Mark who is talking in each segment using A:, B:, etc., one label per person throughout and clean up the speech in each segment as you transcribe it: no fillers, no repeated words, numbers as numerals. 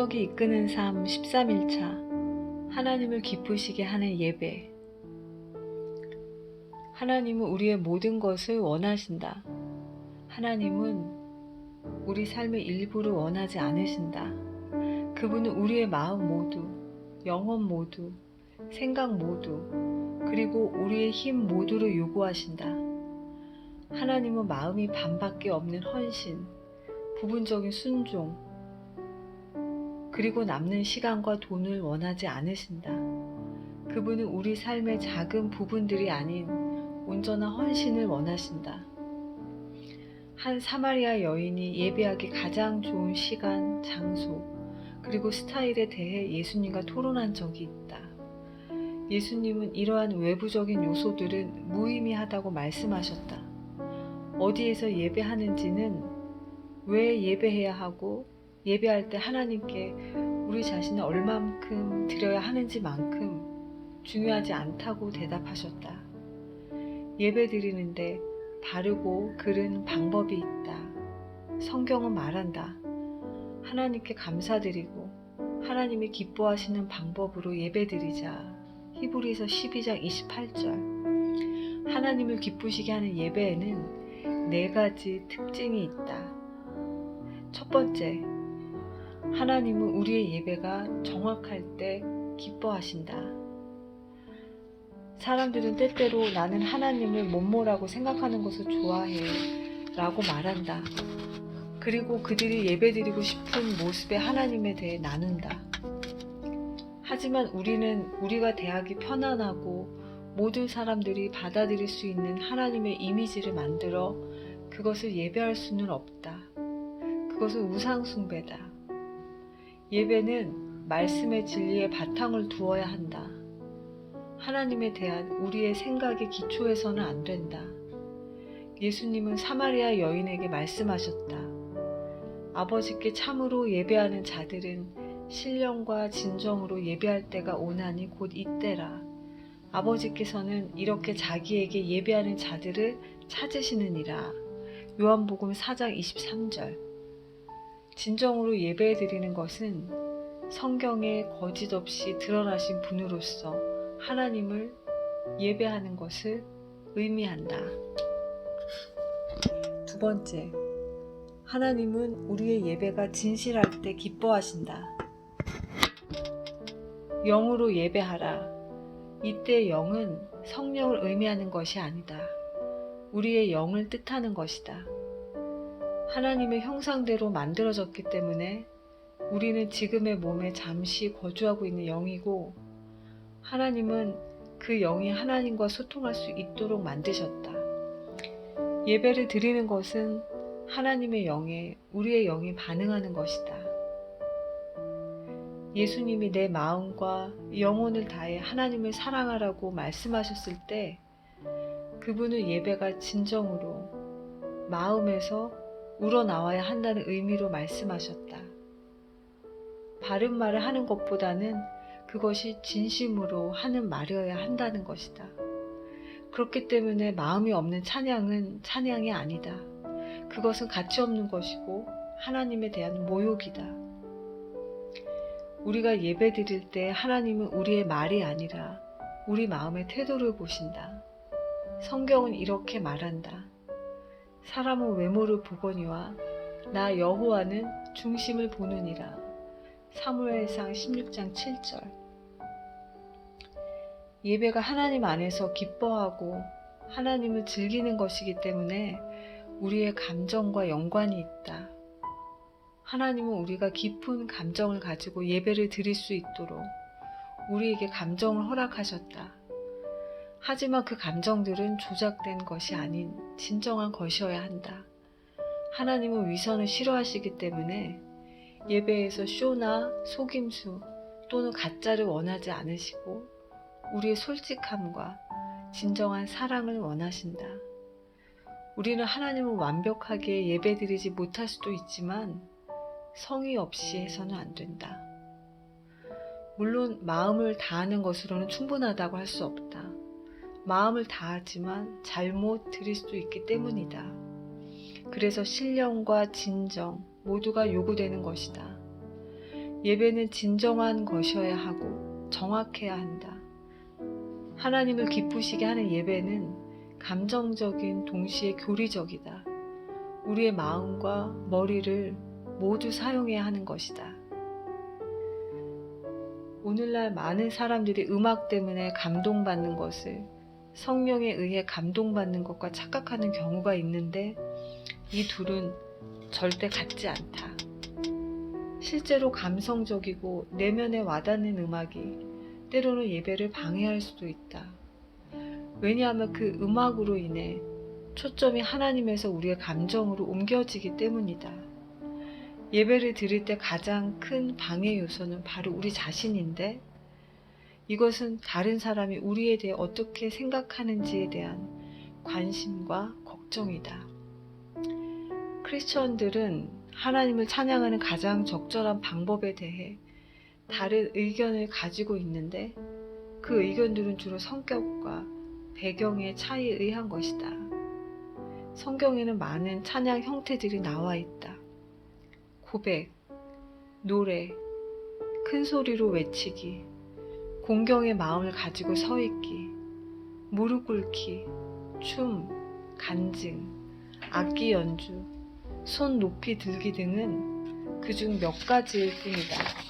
A: 기적이 이끄는 삶 13일차 하나님을 기쁘시게 하는 예배. 하나님은 우리의 모든 것을 원하신다. 하나님은 우리 삶의 일부를 원하지 않으신다. 그분은 우리의 마음 모두, 영혼 모두, 생각 모두, 그리고 우리의 힘 모두를 요구하신다. 하나님은 마음이 반밖에 없는 헌신, 부분적인 순종, 그리고 남는 시간과 돈을 원하지 않으신다. 그분은 우리 삶의 작은 부분들이 아닌 온전한 헌신을 원하신다. 한 사마리아 여인이 예배하기 가장 좋은 시간, 장소, 그리고 스타일에 대해 예수님과 토론한 적이 있다. 예수님은 이러한 외부적인 요소들은 무의미하다고 말씀하셨다. 어디에서 예배하는지는 왜 예배해야 하고 예배할 때 하나님께 우리 자신을 얼만큼 드려야 하는지만큼 중요하지 않다고 대답하셨다. 예배 드리는데 바르고 그른 방법이 있다. 성경은 말한다. 하나님께 감사드리고 하나님이 기뻐하시는 방법으로 예배 드리자. 히브리서 12장 28절. 하나님을 기쁘시게 하는 예배에는 4가지 특징이 있다. 첫 번째, 하나님은 우리의 예배가 정확할 때 기뻐하신다. 사람들은 때때로 나는 하나님을 뭐뭐라고 생각하는 것을 좋아해 라고 말한다. 그리고 그들이 예배드리고 싶은 모습의 하나님에 대해 나눈다. 하지만 우리는 우리가 대하기 편안하고 모든 사람들이 받아들일 수 있는 하나님의 이미지를 만들어 그것을 예배할 수는 없다. 그것은 우상숭배다. 예배는 말씀의 진리에 바탕을 두어야 한다. 하나님에 대한 우리의 생각의 기초에서는 안 된다. 예수님은 사마리아 여인에게 말씀하셨다. 아버지께 참으로 예배하는 자들은 신령과 진정으로 예배할 때가 오나니 곧 이때라. 아버지께서는 이렇게 자기에게 예배하는 자들을 찾으시느니라. 요한복음 4장 23절. 진정으로 예배드리는 것은 성경에 거짓 없이 드러나신 분으로서 하나님을 예배하는 것을 의미한다. 두 번째, 하나님은 우리의 예배가 진실할 때 기뻐하신다. 영으로 예배하라. 이때 영은 성령을 의미하는 것이 아니다. 우리의 영을 뜻하는 것이다. 하나님의 형상대로 만들어졌기 때문에 우리는 지금의 몸에 잠시 거주하고 있는 영이고 하나님은 그 영이 하나님과 소통할 수 있도록 만드셨다. 예배를 드리는 것은 하나님의 영에 우리의 영이 반응하는 것이다. 예수님이 내 마음과 영혼을 다해 하나님을 사랑하라고 말씀하셨을 때 그분은 예배가 진정으로 마음에서 우러나와야 한다는 의미로 말씀하셨다. 바른 말을 하는 것보다는 그것이 진심으로 하는 말이어야 한다는 것이다. 그렇기 때문에 마음이 없는 찬양은 찬양이 아니다. 그것은 가치 없는 것이고 하나님에 대한 모욕이다. 우리가 예배 드릴 때 하나님은 우리의 말이 아니라 우리 마음의 태도를 보신다. 성경은 이렇게 말한다. 사람은 외모를 보거니와 나 여호와는 중심을 보느니라. 사무엘상 16장 7절. 예배가 하나님 안에서 기뻐하고 하나님을 즐기는 것이기 때문에 우리의 감정과 연관이 있다. 하나님은 우리가 깊은 감정을 가지고 예배를 드릴 수 있도록 우리에게 감정을 허락하셨다. 하지만 그 감정들은 조작된 것이 아닌 진정한 것이어야 한다. 하나님은 위선을 싫어하시기 때문에 예배에서 쇼나 속임수 또는 가짜를 원하지 않으시고 우리의 솔직함과 진정한 사랑을 원하신다. 우리는 하나님을 완벽하게 예배드리지 못할 수도 있지만 성의 없이 해서는 안 된다. 물론 마음을 다하는 것으로는 충분하다고 할 수 없다. 마음을 다하지만 잘못 드릴 수도 있기 때문이다. 그래서 신령과 진정 모두가 요구되는 것이다. 예배는 진정한 것이어야 하고 정확해야 한다. 하나님을 기쁘시게 하는 예배는 감정적인 동시에 교리적이다. 우리의 마음과 머리를 모두 사용해야 하는 것이다. 오늘날 많은 사람들이 음악 때문에 감동받는 것을 성령에 의해 감동받는 것과 착각하는 경우가 있는데 이 둘은 절대 같지 않다. 실제로 감성적이고 내면에 와닿는 음악이 때로는 예배를 방해할 수도 있다. 왜냐하면 그 음악으로 인해 초점이 하나님에서 우리의 감정으로 옮겨지기 때문이다. 예배를 드릴 때 가장 큰 방해 요소는 바로 우리 자신인데 이것은 다른 사람이 우리에 대해 어떻게 생각하는지에 대한 관심과 걱정이다. 크리스천들은 하나님을 찬양하는 가장 적절한 방법에 대해 다른 의견을 가지고 있는데 그 의견들은 주로 성격과 배경의 차이에 의한 것이다. 성경에는 많은 찬양 형태들이 나와 있다. 고백, 노래, 큰 소리로 외치기, 공경의 마음을 가지고 서 있기, 무릎 꿇기, 춤, 간증, 악기 연주, 손 높이 들기 등은 그중 몇 가지일 뿐이다.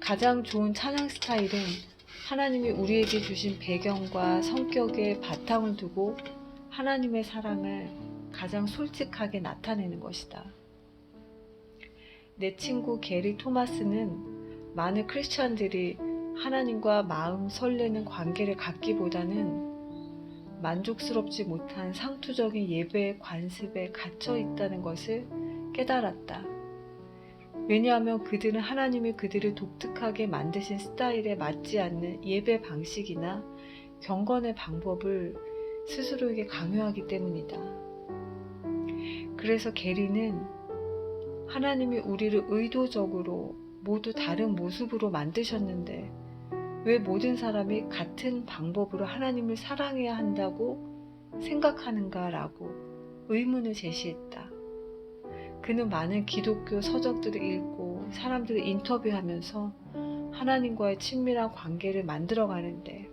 A: 가장 좋은 찬양 스타일은 하나님이 우리에게 주신 배경과 성격에 바탕을 두고 하나님의 사랑을 가장 솔직하게 나타내는 것이다. 내 친구 게리 토마스는 많은 크리스천들이 하나님과 마음 설레는 관계를 갖기보다는 만족스럽지 못한 상투적인 예배의 관습에 갇혀 있다는 것을 깨달았다. 왜냐하면 그들은 하나님이 그들을 독특하게 만드신 스타일에 맞지 않는 예배 방식이나 경건의 방법을 스스로에게 강요하기 때문이다. 그래서 게리는 하나님이 우리를 의도적으로 모두 다른 모습으로 만드셨는데 왜 모든 사람이 같은 방법으로 하나님을 사랑해야 한다고 생각하는가라고 의문을 제시했다. 그는 많은 기독교 서적들을 읽고 사람들을 인터뷰하면서 하나님과의 친밀한 관계를 만들어가는데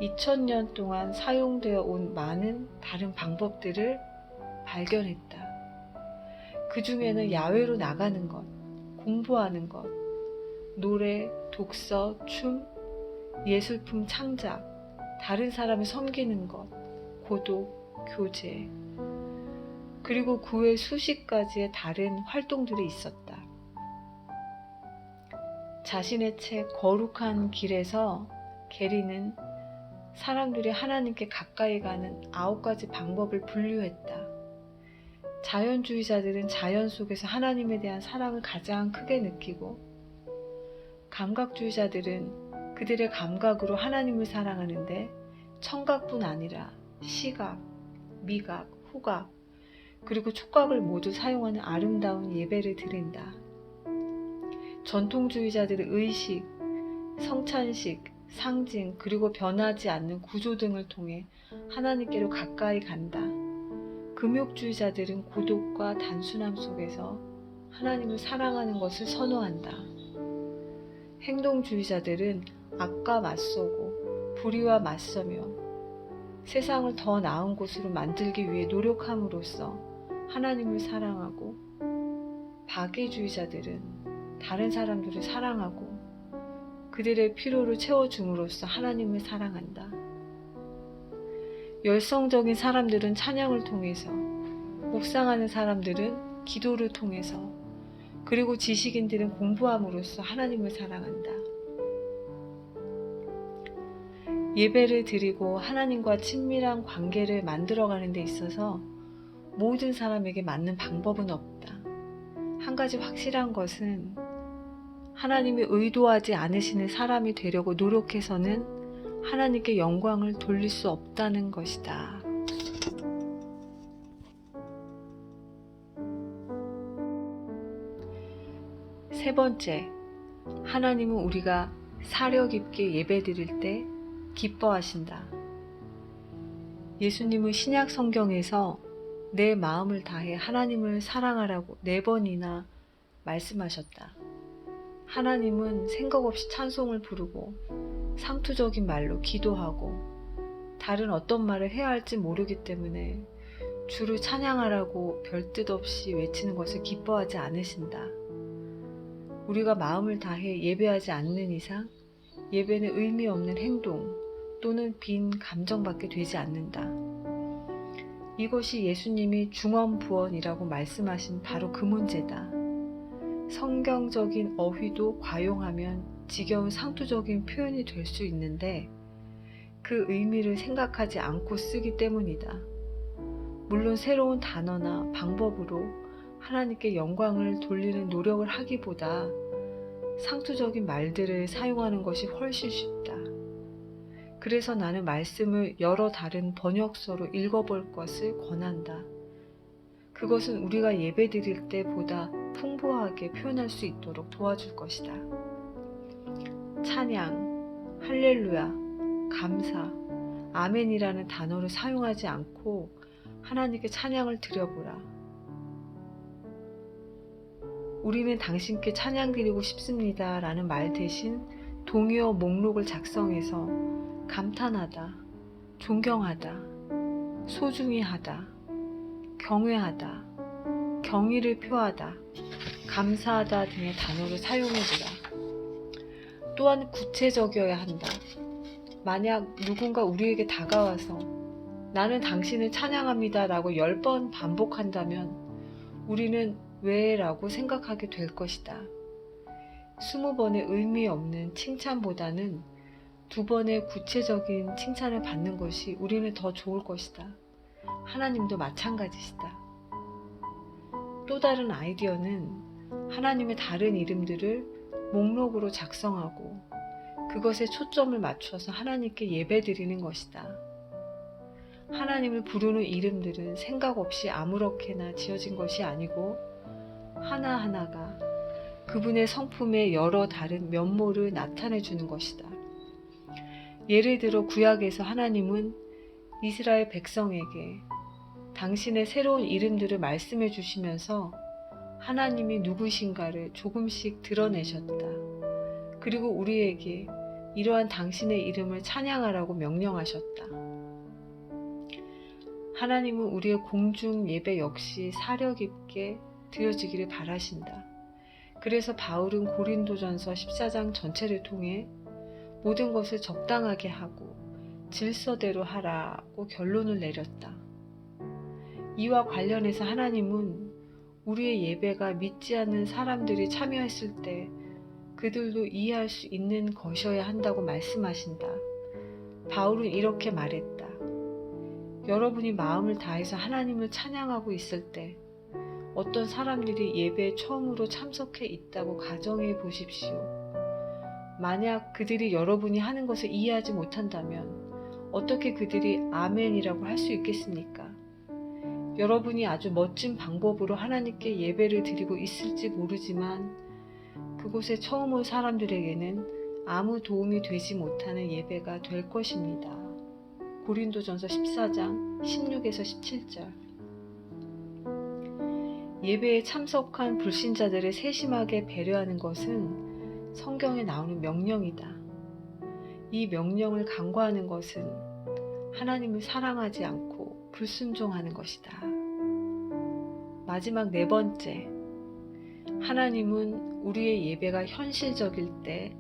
A: 2000년 동안 사용되어 온 많은 다른 방법들을 발견했다. 그 중에는 야외로 나가는 것, 공부하는 것, 노래, 독서, 춤, 예술품 창작, 다른 사람을 섬기는 것, 고독, 교제, 그리고 그 외 수십 가지의 다른 활동들이 있었다. 자신의 책 거룩한 길에서 게리는 사람들이 하나님께 가까이 가는 9가지 방법을 분류했다. 자연주의자들은 자연 속에서 하나님에 대한 사랑을 가장 크게 느끼고 감각주의자들은 그들의 감각으로 하나님을 사랑하는데 청각뿐 아니라 시각, 미각, 후각, 그리고 촉각을 모두 사용하는 아름다운 예배를 드린다. 전통주의자들은 의식, 성찬식, 상징, 그리고 변하지 않는 구조 등을 통해 하나님께로 가까이 간다. 금욕주의자들은 고독과 단순함 속에서 하나님을 사랑하는 것을 선호한다. 행동주의자들은 악과 맞서고 불의와 맞서며 세상을 더 나은 곳으로 만들기 위해 노력함으로써 하나님을 사랑하고, 박애주의자들은 다른 사람들을 사랑하고 그들의 필요를 채워줌으로써 하나님을 사랑한다. 열성적인 사람들은 찬양을 통해서, 묵상하는 사람들은 기도를 통해서, 그리고 지식인들은 공부함으로써 하나님을 사랑한다. 예배를 드리고 하나님과 친밀한 관계를 만들어가는 데 있어서 모든 사람에게 맞는 방법은 없다. 한 가지 확실한 것은 하나님이 의도하지 않으시는 사람이 되려고 노력해서는 하나님께 영광을 돌릴 수 없다는 것이다. 세 번째, 하나님은 우리가 사려 깊게 예배드릴 때 기뻐하신다. 예수님은 신약 성경에서 내 마음을 다해 하나님을 사랑하라고 4번이나 말씀하셨다. 하나님은 생각 없이 찬송을 부르고 상투적인 말로 기도하고 다른 어떤 말을 해야 할지 모르기 때문에 주를 찬양하라고 별뜻 없이 외치는 것을 기뻐하지 않으신다. 우리가 마음을 다해 예배하지 않는 이상 예배는 의미 없는 행동 또는 빈 감정밖에 되지 않는다. 이것이 예수님이 중언부언이라고 말씀하신 바로 그 문제다. 성경적인 어휘도 과용하면 지겨운 상투적인 표현이 될 수 있는데 그 의미를 생각하지 않고 쓰기 때문이다. 물론 새로운 단어나 방법으로 하나님께 영광을 돌리는 노력을 하기보다 상투적인 말들을 사용하는 것이 훨씬 쉽다. 그래서 나는 말씀을 여러 다른 번역서로 읽어볼 것을 권한다. 그것은 우리가 예배 드릴 때 보다 풍부하게 표현할 수 있도록 도와줄 것이다. 찬양, 할렐루야, 감사, 아멘이라는 단어를 사용하지 않고 하나님께 찬양을 드려보라. 우리는 당신께 찬양 드리고 싶습니다 라는 말 대신 동의어 목록을 작성해서 감탄하다, 존경하다, 소중히 하다, 경외하다, 경의를 표하다, 감사하다 등의 단어를 사용해보라. 또한 구체적이어야 한다. 만약 누군가 우리에게 다가와서 나는 당신을 찬양합니다 라고 10번 반복한다면 우리는 왜? 라고 생각하게 될 것이다. 20번의 의미 없는 칭찬보다는 2번의 구체적인 칭찬을 받는 것이 우리는 더 좋을 것이다. 하나님도 마찬가지시다. 또 다른 아이디어는 하나님의 다른 이름들을 목록으로 작성하고 그것에 초점을 맞춰서 하나님께 예배드리는 것이다. 하나님을 부르는 이름들은 생각 없이 아무렇게나 지어진 것이 아니고 하나하나가 그분의 성품의 여러 다른 면모를 나타내 주는 것이다. 예를 들어 구약에서 하나님은 이스라엘 백성에게 당신의 새로운 이름들을 말씀해 주시면서 하나님이 누구신가를 조금씩 드러내셨다. 그리고 우리에게 이러한 당신의 이름을 찬양하라고 명령하셨다. 하나님은 우리의 공중 예배 역시 사려 깊게 드려지기를 바라신다. 그래서 바울은 고린도전서 14장 전체를 통해 모든 것을 적당하게 하고 질서대로 하라고 결론을 내렸다. 이와 관련해서 하나님은 우리의 예배가 믿지 않는 사람들이 참여했을 때 그들도 이해할 수 있는 것이어야 한다고 말씀하신다. 바울은 이렇게 말했다. 여러분이 마음을 다해서 하나님을 찬양하고 있을 때 어떤 사람들이 예배에 처음으로 참석해 있다고 가정해 보십시오. 만약 그들이 여러분이 하는 것을 이해하지 못한다면 어떻게 그들이 아멘이라고 할 수 있겠습니까? 여러분이 아주 멋진 방법으로 하나님께 예배를 드리고 있을지 모르지만 그곳에 처음 온 사람들에게는 아무 도움이 되지 못하는 예배가 될 것입니다. 고린도전서 14장 16에서 17절. 예배에 참석한 불신자들을 세심하게 배려하는 것은 성경에 나오는 명령이다. 이 명령을 간과하는 것은 하나님을 사랑하지 않고 불순종하는 것이다. 마지막 4번째, 하나님은 우리의 예배가 현실적일 때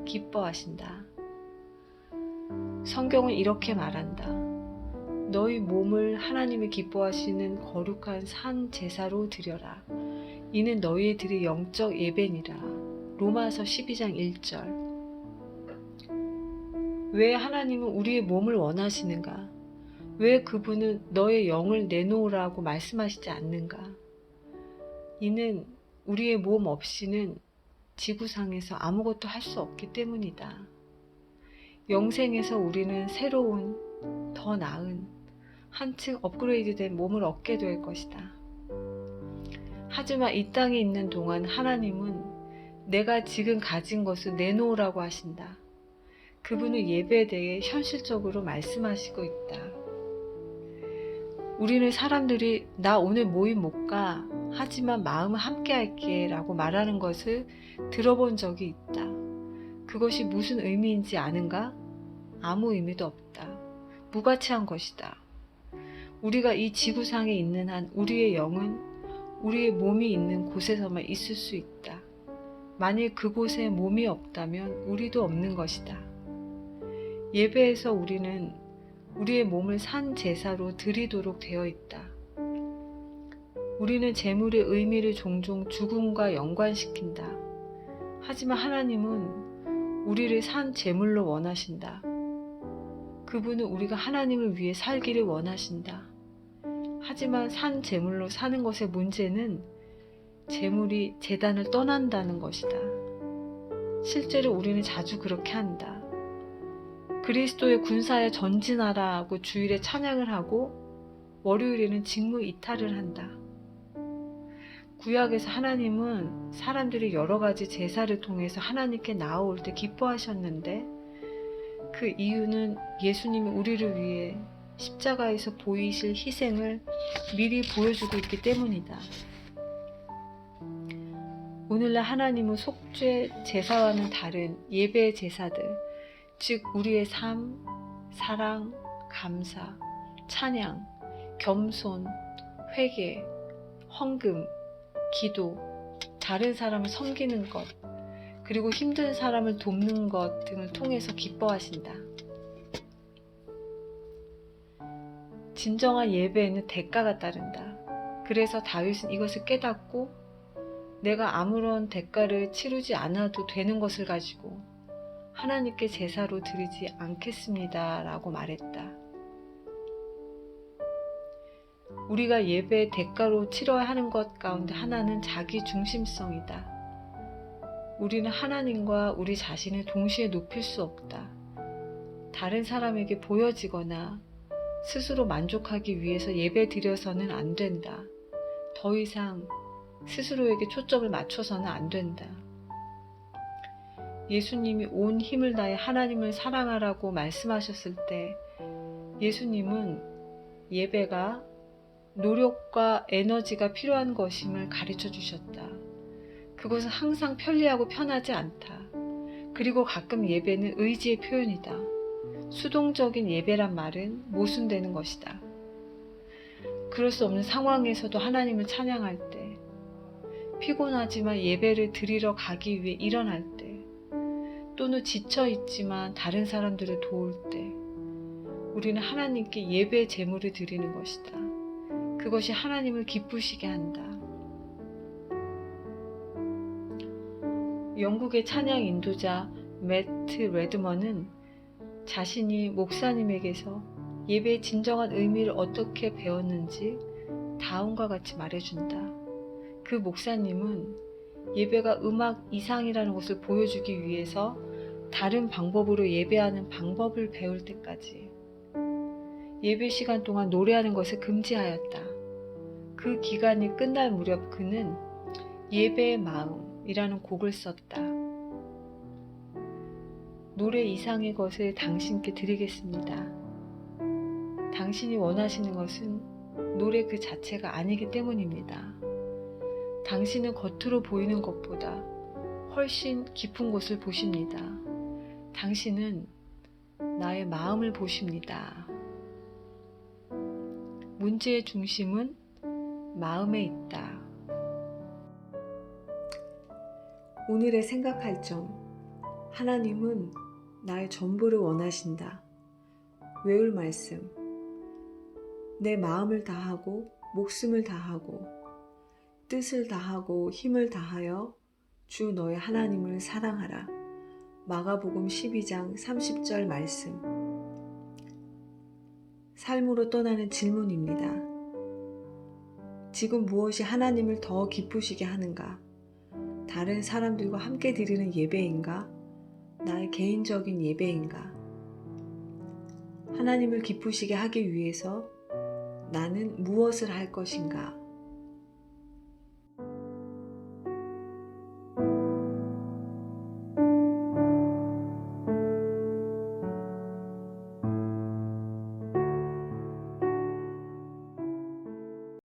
A: 기뻐하신다. 성경은 이렇게 말한다. 너희 몸을 하나님이 기뻐하시는 거룩한 산 제사로 드려라. 이는 너희의 드릴 영적 예배니라. 로마서 12장 1절. 왜 하나님은 우리의 몸을 원하시는가? 왜 그분은 너의 영을 내놓으라고 말씀하시지 않는가? 이는 우리의 몸 없이는 지구상에서 아무것도 할 수 없기 때문이다. 영생에서 우리는 새로운, 더 나은, 한층 업그레이드된 몸을 얻게 될 것이다. 하지만 이 땅에 있는 동안 하나님은 내가 지금 가진 것을 내놓으라고 하신다. 그분은 예배에 대해 현실적으로 말씀하시고 있다. 우리는 사람들이 나 오늘 모임 못 가 하지만 마음은 함께 할게 라고 말하는 것을 들어본 적이 있다. 그것이 무슨 의미인지 아는가? 아무 의미도 없다. 무가치한 것이다. 우리가 이 지구상에 있는 한 우리의 영은 우리의 몸이 있는 곳에서만 있을 수 있다. 만일 그곳에 몸이 없다면 우리도 없는 것이다. 예배에서 우리는 우리의 몸을 산 제사로 드리도록 되어 있다. 우리는 제물의 의미를 종종 죽음과 연관시킨다. 하지만 하나님은 우리를 산 제물로 원하신다. 그분은 우리가 하나님을 위해 살기를 원하신다. 하지만 산 제물로 사는 것의 문제는 제물이 제단을 떠난다는 것이다. 실제로 우리는 자주 그렇게 한다. 그리스도의 군사에 전진하라고 주일에 찬양을 하고 월요일에는 직무 이탈을 한다. 구약에서 하나님은 사람들이 여러 가지 제사를 통해서 하나님께 나아올 때 기뻐하셨는데 그 이유는 예수님이 우리를 위해 십자가에서 보이실 희생을 미리 보여주고 있기 때문이다. 오늘날 하나님은 속죄 제사와는 다른 예배의 제사들, 즉 우리의 삶, 사랑, 감사, 찬양, 겸손, 회개, 헌금, 기도, 다른 사람을 섬기는 것, 그리고 힘든 사람을 돕는 것 등을 통해서 기뻐하신다. 진정한 예배에는 대가가 따른다. 그래서 다윗은 이것을 깨닫고 내가 아무런 대가를 치르지 않아도 되는 것을 가지고 하나님께 제사로 드리지 않겠습니다 라고 말했다. 우리가 예배의 대가로 치러야 하는 것 가운데 하나는 자기 중심성이다. 우리는 하나님과 우리 자신을 동시에 높일 수 없다. 다른 사람에게 보여지거나 스스로 만족하기 위해서 예배 드려서는 안 된다. 더 이상 스스로에게 초점을 맞춰서는 안 된다. 예수님이 온 힘을 다해 하나님을 사랑하라고 말씀하셨을 때 예수님은 예배가 노력과 에너지가 필요한 것임을 가르쳐 주셨다. 그것은 항상 편리하고 편하지 않다. 그리고 가끔 예배는 의지의 표현이다. 수동적인 예배란 말은 모순되는 것이다. 그럴 수 없는 상황에서도 하나님을 찬양할 때, 피곤하지만 예배를 드리러 가기 위해 일어날 때, 또는 지쳐있지만 다른 사람들을 도울 때, 우리는 하나님께 예배의 제물을 드리는 것이다. 그것이 하나님을 기쁘시게 한다. 영국의 찬양 인도자 매트 레드먼은 자신이 목사님에게서 예배의 진정한 의미를 어떻게 배웠는지 다음과 같이 말해준다. 그 목사님은 예배가 음악 이상이라는 것을 보여주기 위해서 다른 방법으로 예배하는 방법을 배울 때까지 예배 시간 동안 노래하는 것을 금지하였다. 그 기간이 끝날 무렵 그는 예배의 마음이라는 곡을 썼다. 노래 이상의 것을 당신께 드리겠습니다. 당신이 원하시는 것은 노래 그 자체가 아니기 때문입니다. 당신은 겉으로 보이는 것보다 훨씬 깊은 곳을 보십니다. 당신은 나의 마음을 보십니다. 문제의 중심은 마음에 있다. 오늘의 생각할 점. 하나님은 나의 전부를 원하신다. 외울 말씀. 내 마음을 다하고 목숨을 다하고 뜻을 다하고 힘을 다하여 주 너의 하나님을 사랑하라. 마가복음 12장 30절 말씀. 삶으로 떠나는 질문입니다. 지금 무엇이 하나님을 더 기쁘시게 하는가? 다른 사람들과 함께 드리는 예배인가? 나의 개인적인 예배인가? 하나님을 기쁘시게 하기 위해서 나는 무엇을 할 것인가?